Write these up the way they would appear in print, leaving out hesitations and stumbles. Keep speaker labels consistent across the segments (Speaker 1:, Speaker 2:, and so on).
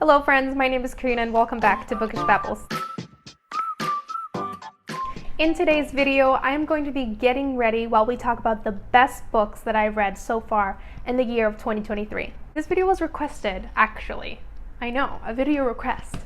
Speaker 1: Hello friends, my name is Karina and welcome back to Bookish Babbles. In today's video, I am going to be getting ready while we talk about the best books that I've read so far in the year of 2023. This video was requested, actually. I know, a video request.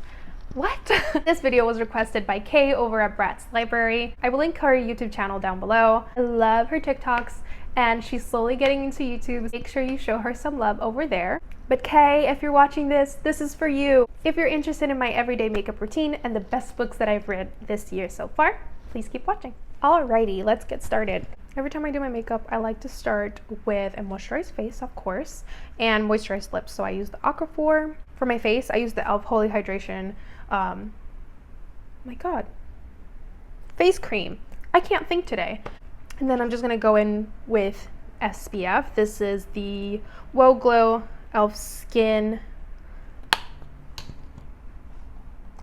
Speaker 1: What? This video was requested by Kay over at Brat's Library. I will link her YouTube channel down below. I love her TikToks and she's slowly getting into YouTube. Make sure you show her some love over there. But Kay, if you're watching this is for you. If you're interested in my everyday makeup routine and the best books that I've read this year so far, please keep watching. Alrighty, let's get started. Every time I do my makeup, I like to start with a moisturized face, of course, and moisturized lips. So I use the Aquaphor. For my face, I use the e.l.f. Holy Hydration, my god, face cream. I can't think today. And then I'm just gonna go in with SPF. This is the Wow Glow e.l.f. Skin.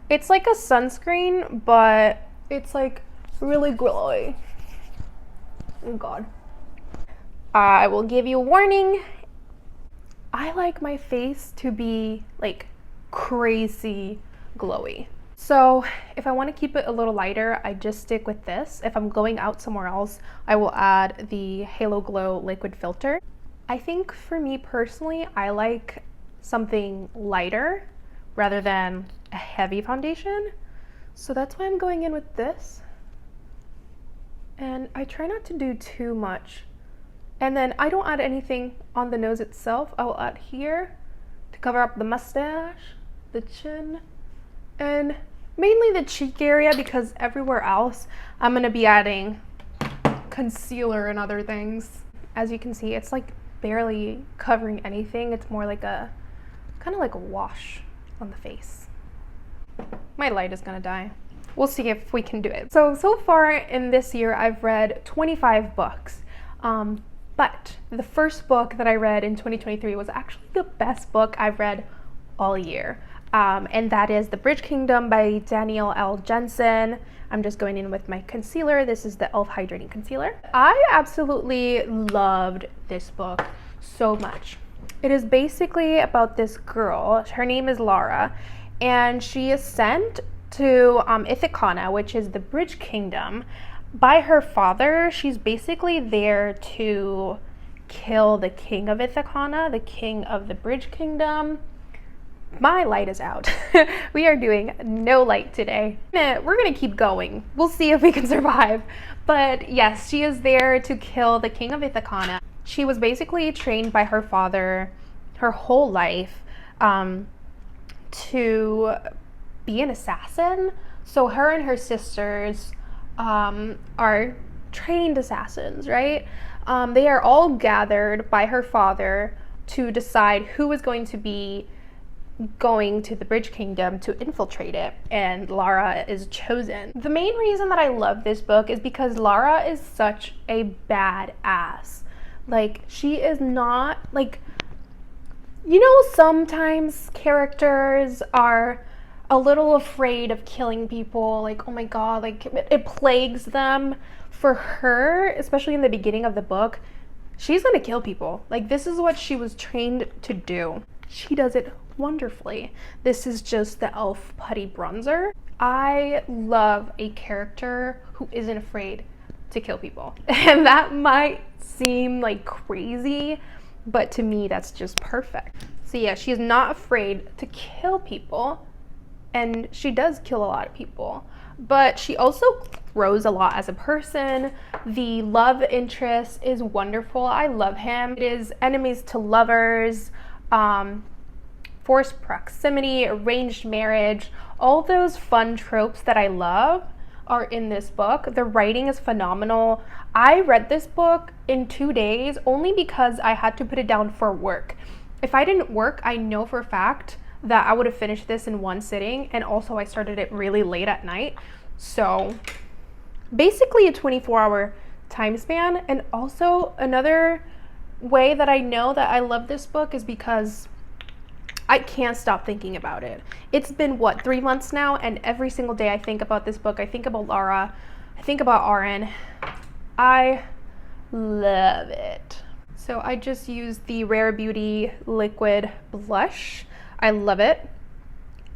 Speaker 1: It's like a sunscreen, but it's like really glowy. Oh god. I will give you a warning. I like my face to be like crazy glowy. So if I want to keep it a little lighter, I just stick with this. If I'm going out somewhere else, I will add the Halo Glow liquid filter. I think for me personally, I like something lighter rather than a heavy foundation. So that's why I'm going in with this. And I try not to do too much. And then I don't add anything on the nose itself. I will add here to cover up the mustache, the chin, and mainly the cheek area, because everywhere else I'm going to be adding concealer and other things. As you can see, it's like barely covering anything. It's more like a kind of like a wash on the face. My light is going to die. We'll see if we can do it. So far in this year, I've read 25 books. But the first book that I read in 2023 was actually the best book I've read all year. And that is The Bridge Kingdom by Danielle L. Jensen. I'm just going in with my concealer. This is the e.l.f. Hydrating Concealer. I absolutely loved this book so much. It is basically about this girl. Her name is Lara, and she is sent to Ithacana, which is the Bridge Kingdom, by her father. She's basically there to kill the king of Ithacana, the king of the Bridge Kingdom. My light is out. We are doing no light today. We're gonna keep going. We'll see if we can survive. But yes, she is there to kill the king of Ithacana. She was basically trained by her father her whole life to be an assassin. So her and her sisters are trained assassins, right? They are all gathered by her father to decide who is going to be going to the Bridge Kingdom to infiltrate it, and Lara is chosen. The main reason that I love this book is because Lara is such a badass. Like, she is not like, you know, sometimes characters are a little afraid of killing people, like, oh my god, like it plagues them. For her, especially in the beginning of the book, she's gonna kill people. Like, this is what she was trained to do. She does it wonderfully. This is just the e.l.f. putty bronzer. I love a character who isn't afraid to kill people. And that might seem like crazy, but to me that's just perfect. So yeah, she's not afraid to kill people, and she does kill a lot of people, but she also grows a lot as a person. The love interest is wonderful. I love him. It is enemies to lovers, forced proximity, arranged marriage, all those fun tropes that I love are in this book. The writing is phenomenal. I read this book in 2 days only because I had to put it down for work. If I didn't work, I know for a fact that I would have finished this in one sitting, and also I started it really late at night. So basically a 24-hour time span. And also another way that I know that I love this book is because I can't stop thinking about it. It's been, what, 3 months now, and every single day I think about this book. I think about Lara. I think about Aaron. I love it. So I just used the Rare Beauty liquid blush. I love it.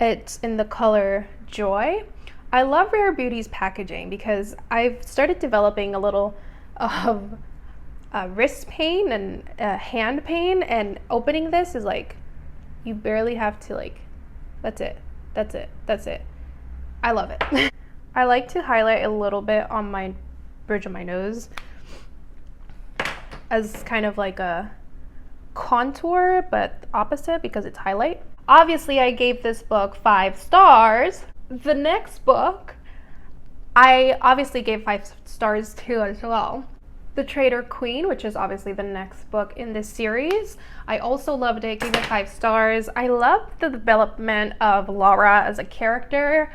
Speaker 1: It's in the color Joy. I love Rare Beauty's packaging because I've started developing a little of wrist pain and hand pain, and opening this is like, you barely have to like, that's it. I love it. I like to highlight a little bit on my bridge of my nose as kind of like a contour, but opposite because it's highlight. Obviously, I gave this book 5 stars. The next book, I obviously gave 5 stars to as well. The Traitor Queen, which is obviously the next book in this series. I also loved it, gave it 5 stars. I loved the development of Laura as a character.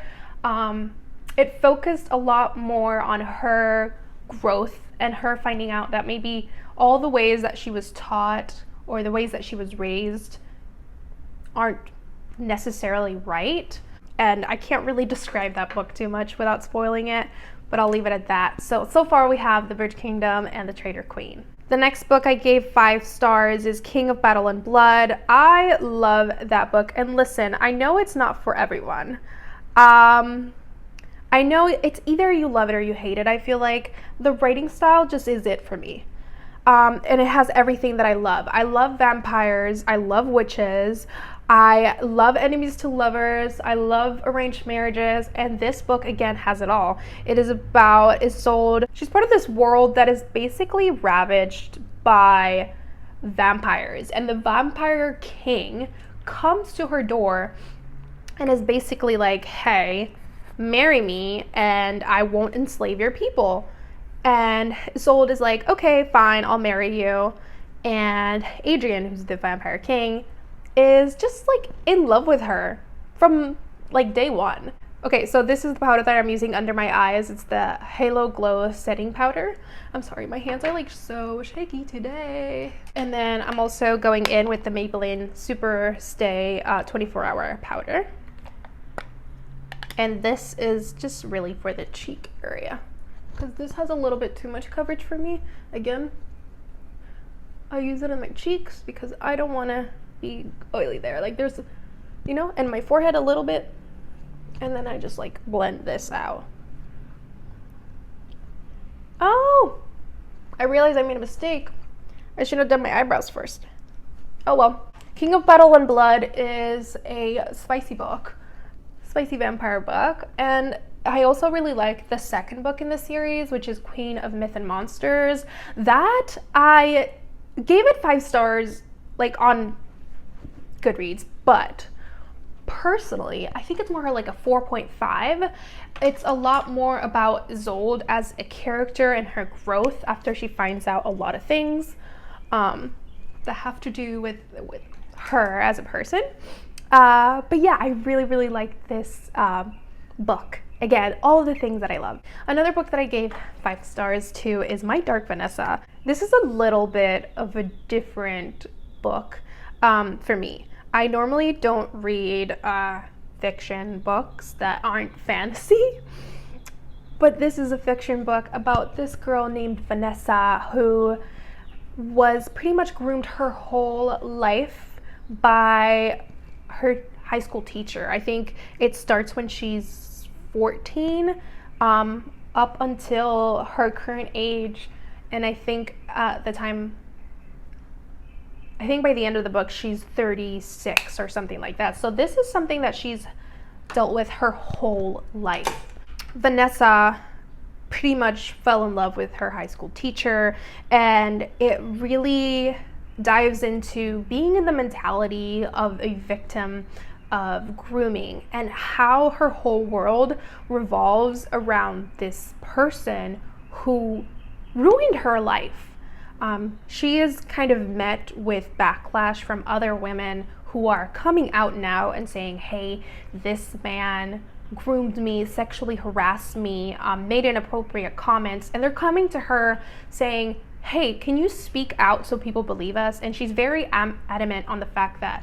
Speaker 1: It focused a lot more on her growth and her finding out that maybe all the ways that she was taught or the ways that she was raised aren't necessarily right. And I can't really describe that book too much without spoiling it, but I'll leave it at that. So far we have The Bridge Kingdom and The Traitor Queen. The next book I gave 5 stars is King of Battle and Blood. I love that book. And listen, I know it's not for everyone. I know it's either you love it or you hate it. I feel like the writing style just is it for me. And it has everything that I love. I love vampires. I love witches. I love enemies to lovers. I love arranged marriages. And this book, again, has it all. It is about Isolde. She's part of this world that is basically ravaged by vampires. And the vampire king comes to her door and is basically like, hey, marry me and I won't enslave your people. And Isolde is like, okay, fine, I'll marry you. And Adrian, who's the vampire king, is just like in love with her from like day one. Okay, so this is the powder that I'm using under my eyes. It's the Halo Glow setting powder. I'm sorry, my hands are like so shaky today. And then I'm also going in with the Maybelline Super Stay 24-hour powder. And this is just really for the cheek area, because this has a little bit too much coverage for me. Again, I use it on my cheeks because I don't want to be oily there. Like there's, you know, and my forehead a little bit. And then I just like blend this out. Oh, I realized I made a mistake. I should have done my eyebrows first. Oh well. King of Battle and Blood is a spicy book. Spicy vampire book, and I also really like the second book in the series, which is Queen of Myth and Monsters. That I gave it 5 stars like on Goodreads, but personally I think it's more like a 4.5. It's a lot more about Isolde as a character and her growth after she finds out a lot of things that have to do with her as a person. But yeah, I really like this book. Again, all of the things that I love. Another book that I gave 5 stars to is My Dark Vanessa. This is a little bit of a different book for me. I normally don't read fiction books that aren't fantasy, but this is a fiction book about this girl named Vanessa who was pretty much groomed her whole life by her high school teacher. I think it starts when she's 14 up until her current age, and I think at the time, I think by the end of the book she's 36 or something like that. So this is something that she's dealt with her whole life. Vanessa pretty much fell in love with her high school teacher, and it really dives into being in the mentality of a victim of grooming and how her whole world revolves around this person who ruined her life. She is kind of met with backlash from other women who are coming out now and saying, hey, this man groomed me, sexually harassed me, made inappropriate comments, and they're coming to her saying, hey, can you speak out so people believe us? And she's very adamant on the fact that,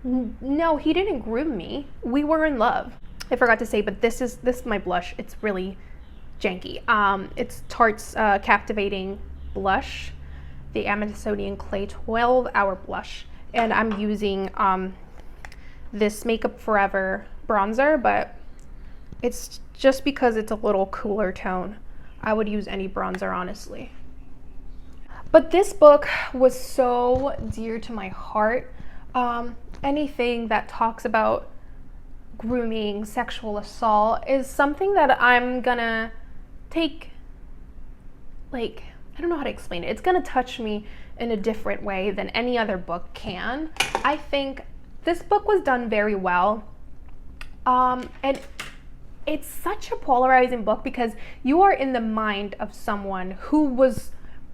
Speaker 1: no, he didn't groom me. We were in love. I forgot to say, but this is my blush. It's really janky. It's Tarte's Captivating Blush, the Amazonian Clay 12-hour blush. And I'm using this Makeup Forever bronzer, but it's just because it's a little cooler tone. I would use any bronzer, honestly. But this book was so dear to my heart. Anything that talks about grooming, sexual assault is something that I'm gonna take, like, I don't know how to explain it. It's gonna touch me in a different way than any other book can. I think this book was done very well. And it's such a polarizing book because you are in the mind of someone who was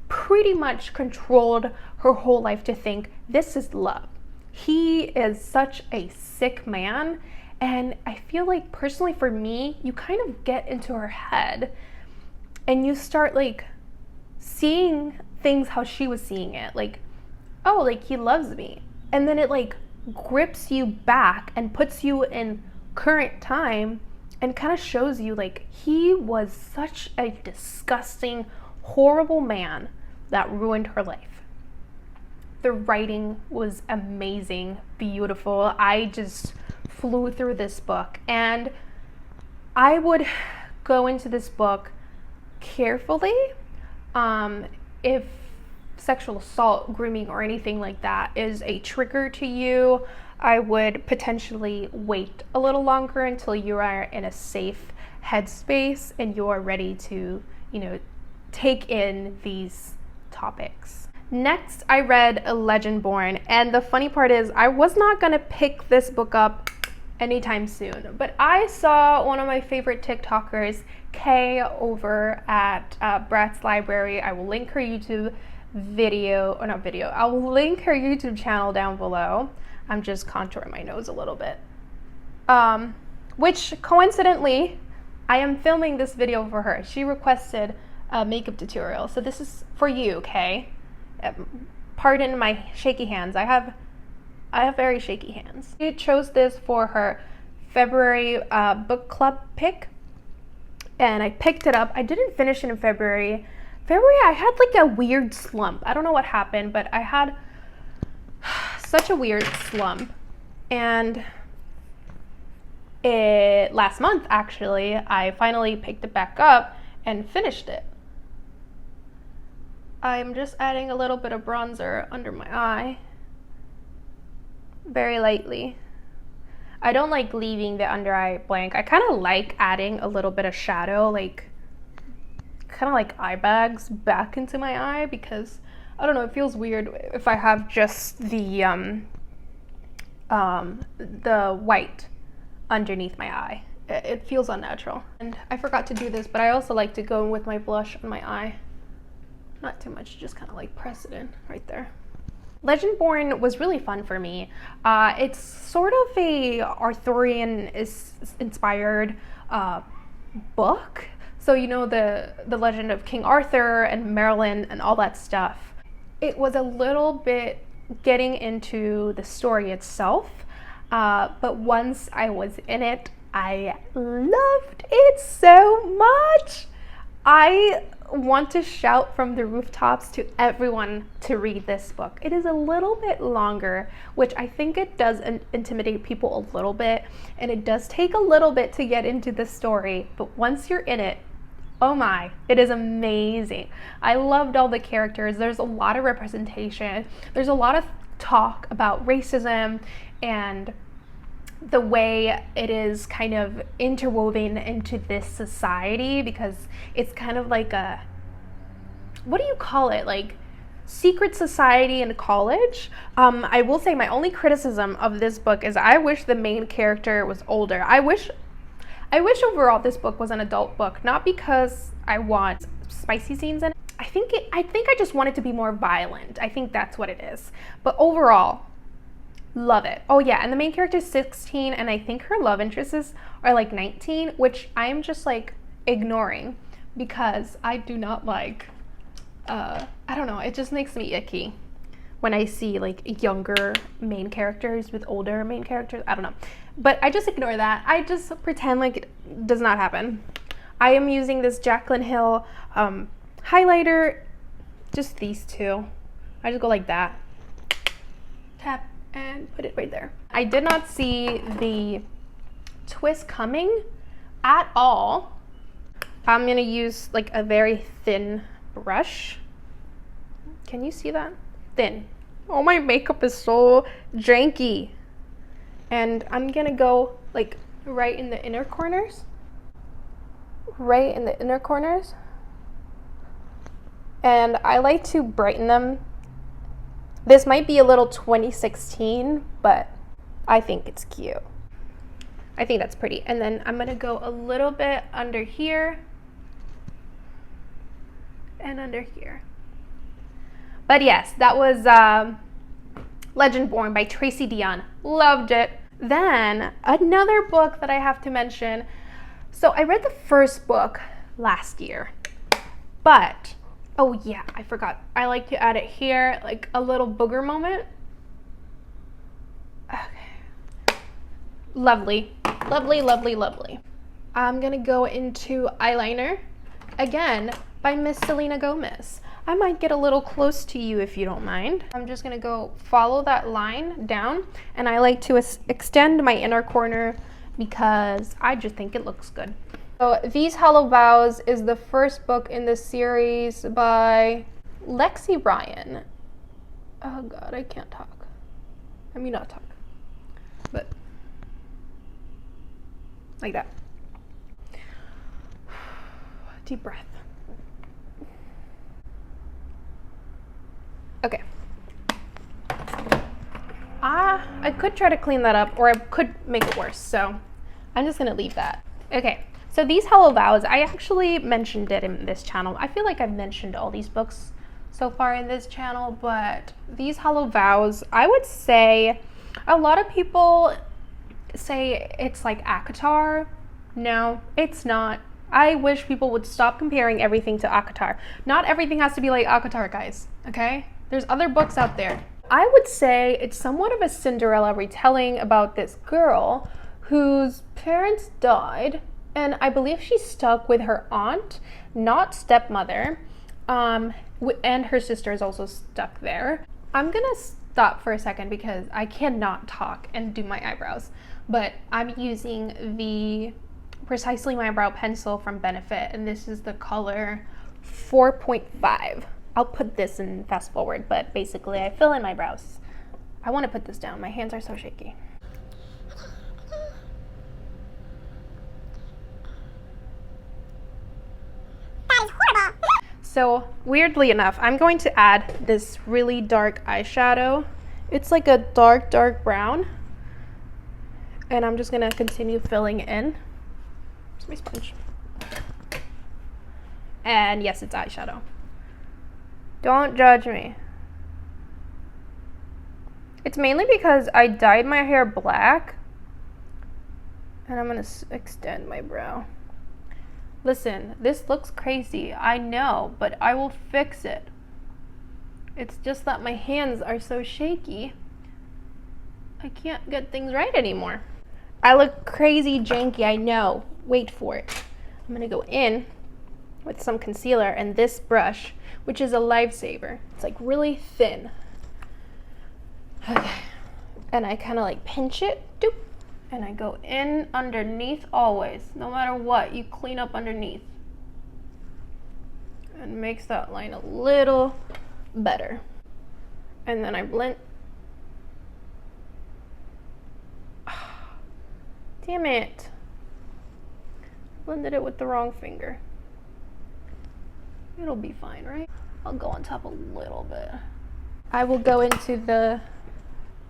Speaker 1: pretty much controlled her whole life to think this is love. He is such a sick man, and I feel like personally for me, you kind of get into her head and you start like seeing things how she was seeing it, like, oh, like he loves me, and then it like grips you back and puts you in current time and kind of shows you like he was such a disgusting, horrible man that ruined her life. The writing was amazing, beautiful. I just flew through this book, and I would go into this book carefully. If sexual assault, grooming, or anything like that is a trigger to you, I would potentially wait a little longer until you are in a safe headspace and you are ready to, take in these topics. Next, I read Legendborn, and the funny part is I was not gonna pick this book up anytime soon, but I saw one of my favorite TikTokers, Kay, over at Brat's Library. I will link her YouTube I will link her YouTube channel down below. I'm just contouring my nose a little bit. Which coincidentally, I am filming this video for her. She requested a makeup tutorial, so this is for you, Kay. Pardon my shaky hands. I have very shaky hands. She chose this for her February book club pick, and I picked it up. I didn't finish it in February. I had like a weird slump. I don't know what happened, but I had such a weird slump, and last month actually I finally picked it back up and finished it. I'm just adding a little bit of bronzer under my eye, very lightly. I don't like leaving the under eye blank. I kind of like adding a little bit of shadow, like kind of like eye bags back into my eye, because I don't know, it feels weird if I have just the white underneath my eye. It feels unnatural. And I forgot to do this, but I also like to go in with my blush on my eye. Not too much, just kind of like press it in right there. Legendborn was really fun for me. It's sort of a Arthurian inspired book. So the legend of King Arthur and Merlin and all that stuff. It was a little bit getting into the story itself, but once I was in it, I loved it so much. I want to shout from the rooftops to everyone to read this book. It is a little bit longer, which I think it does intimidate people a little bit, and it does take a little bit to get into the story, but once you're in it, oh my, it is amazing. I loved all the characters. There's a lot of representation. There's a lot of talk about racism and the way it is kind of interwoven into this society, because it's kind of like a, what do you call it? Like secret society in college. I will say my only criticism of this book is I wish the main character was older. I wish overall this book was an adult book, not because I want spicy scenes in it. I think I just want it to be more violent. I think that's what it is. But overall, love it. Oh yeah, and the main character is 16, and I think her love interests are like 19, which I am just like ignoring because I do not like, I don't know, it just makes me icky when I see like younger main characters with older main characters. I don't know. But I just ignore that. I just pretend like it does not happen. I am using this Jaclyn Hill highlighter, just these two. I just go like that. Tap and put it right there. I did not see the twist coming at all. I'm gonna use like a very thin brush. Can you see that? Thin. Oh, my makeup is so janky. And I'm gonna go like right in the inner corners. Right in the inner corners. And I like to brighten them. This might be a little 2016, but I think it's cute. I think that's pretty. And then I'm gonna go a little bit under here and under here. But yes, that was Legend Born by Tracy Deonn. Loved it. Then another book that I have to mention. So I read the first book last year, but oh yeah, I forgot. I like to add it here, like a little booger moment. Okay. Lovely, lovely, lovely, lovely. I'm gonna go into eyeliner again by Miss Selena Gomez. I might get a little close to you if you don't mind. I'm just gonna go follow that line down, and I like to extend my inner corner because I just think it looks good. So These Hollow Vows is the first book in the series by Lexi Ryan. Oh God, I can't talk. I mean, not talk, but like that. Deep breath. Okay. I could try to clean that up, or I could make it worse, so I'm just gonna leave that. Okay, so These Hollow Vows, I actually mentioned it in this channel. I feel like I've mentioned all these books so far in this channel, but These Hollow Vows, I would say a lot of people say it's like ACOTAR. No, it's not. I wish people would stop comparing everything to ACOTAR. Not everything has to be like ACOTAR, guys, okay? There's other books out there. I would say it's somewhat of a Cinderella retelling about this girl whose parents died, and I believe she's stuck with her aunt, not stepmother, and her sister is also stuck there. I'm gonna stop for a second because I cannot talk and do my eyebrows, but I'm using the Precisely My Brow pencil from Benefit, and this is the color 4.5. I'll put this in fast forward, but basically I fill in my brows. I want to put this down. My hands are so shaky. That is horrible. So weirdly enough, I'm going to add this really dark eyeshadow. It's like a dark, dark brown. And I'm just going to continue filling in. Where's my sponge? And yes, it's eyeshadow. Don't judge me. It's mainly because I dyed my hair black, and I'm gonna extend my brow. Listen, this looks crazy, I know, but I will fix it. It's just that my hands are so shaky, I can't get things right anymore. I look crazy janky, I know. Wait for it. I'm gonna go in with some concealer and this brush, which is a lifesaver. It's like really thin. Okay. And I kind of like pinch it, doop, and I go in underneath always. No matter what, you clean up underneath. And makes that line a little better. And then I blend. Damn it. Blended it with the wrong finger. It'll be fine, right? I'll go on top a little bit. I will go into the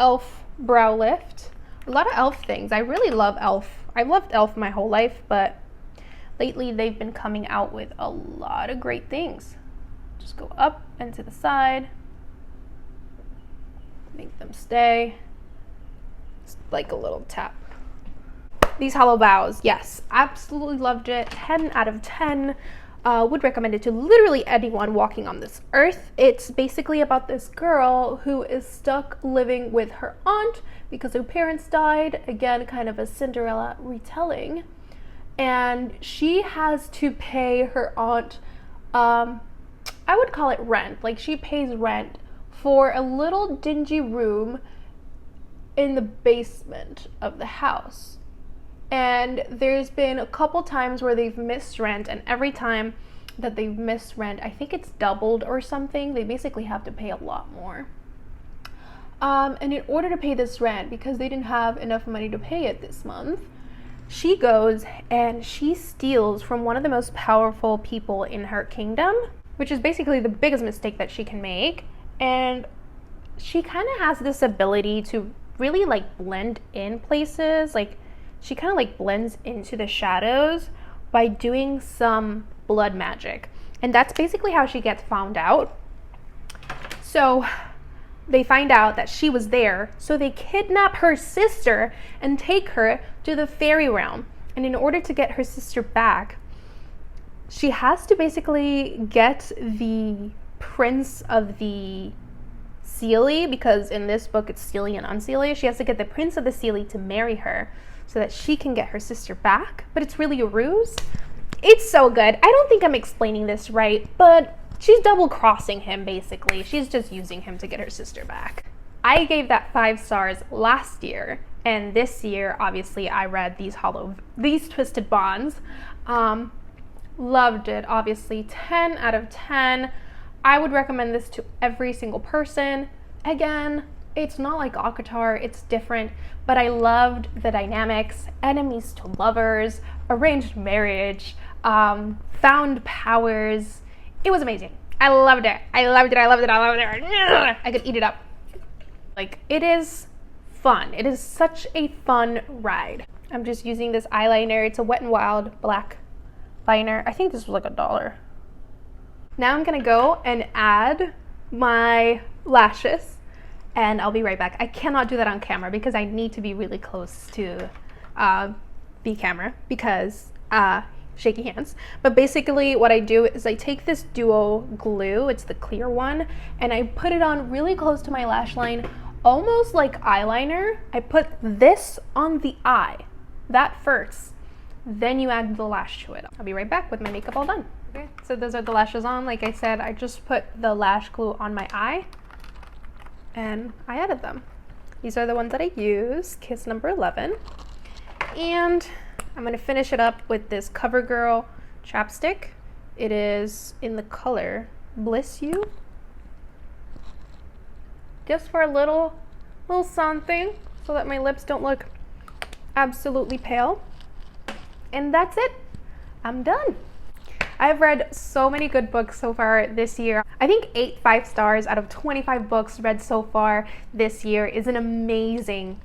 Speaker 1: e.l.f. brow lift. A lot of e.l.f. things. I really love e.l.f. I've loved e.l.f. my whole life, but lately they've been coming out with a lot of great things. Just go up and to the side. Make them stay. It's like a little tap. These Hollow Vows, yes, absolutely loved it. 10 out of 10. Would recommend it to literally anyone walking on this earth. It's basically about this girl who is stuck living with her aunt because her parents died. Again, kind of a Cinderella retelling. And she has to pay her aunt, I would call it rent. Like, she pays rent for a little dingy room in the basement of the house. And there's been a couple times where they've missed rent, and every time that they've missed rent, I think it's doubled or something. They basically have to pay a lot more. And in order to pay this rent, because they didn't have enough money to pay it this month, she goes and she steals from one of the most powerful people in her kingdom, which is basically the biggest mistake that she can make. And she kind of has this ability to really like blend in places. Like she kind of like blends into the shadows by doing some blood magic. And that's basically how she gets found out. So they find out that she was there, so they kidnap her sister and take her to the fairy realm. And in order to get her sister back, she has to basically get the prince of the Seelie, because in this book it's Seelie and Unseelie. She has to get the prince of the Seelie to marry her so that she can get her sister back. But it's really a ruse. It's so good. I don't think I'm explaining this right, but she's double crossing him basically. She's just using him to get her sister back. I gave that 5 stars last year, and this year obviously I read These Twisted Bonds. Loved it, obviously. 10 out of 10. I would recommend this to every single person. Again, it's not like ACOTAR, it's different, but I loved the dynamics, enemies to lovers, arranged marriage, found powers. It was amazing. I loved it. I loved it. I loved it. I loved it. I could eat it up. Like, it is fun. It is such a fun ride. I'm just using this eyeliner. It's a Wet n Wild black liner. I think this was like $1. Now I'm gonna go and add my lashes, and I'll be right back. I cannot do that on camera because I need to be really close to the camera because shaky hands. But basically what I do is I take this duo glue, it's the clear one, and I put it on really close to my lash line, almost like eyeliner. I put this on the eye, that first, then you add the lash to it. I'll be right back with my makeup all done. Okay, so those are the lashes on. Like I said, I just put the lash glue on my eye and I added them. These are the ones that I use, Kiss number 11. And I'm gonna finish it up with this CoverGirl chapstick. It is in the color Bliss You. Just for a little something so that my lips don't look absolutely pale. And that's it. I'm done. I've read so many good books so far this year. I think 8 5 stars out of 25 books read so far this year is an amazing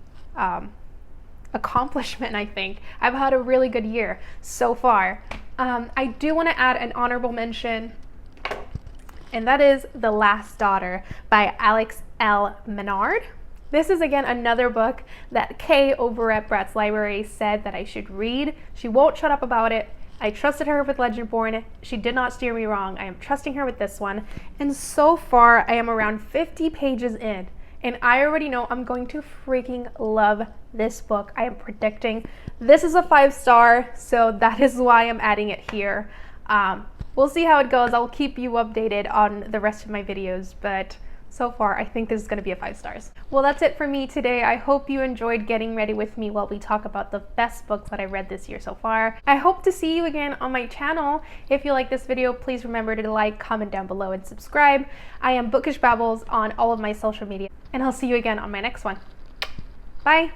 Speaker 1: accomplishment, I think. I've had a really good year so far. I do want to add an honorable mention, and that is The Last Daughter by Alex L. Menard. This is again another book that Kay over at Bratz Library said that I should read. She won't shut up about it. I trusted her with Legendborn. She did not steer me wrong. I am trusting her with this one. And so far, I am around 50 pages in. And I already know I'm going to freaking love this book. I am predicting this is a 5 star, so that is why I'm adding it here. We'll see how it goes. I'll keep you updated on the rest of my videos, but so far, I think this is going to be a 5 stars. Well, that's it for me today. I hope you enjoyed getting ready with me while we talk about the best books that I read this year so far. I hope to see you again on my channel. If you like this video, please remember to like, comment down below, and subscribe. I am Bookish Babbles on all of my social media, and I'll see you again on my next one. Bye!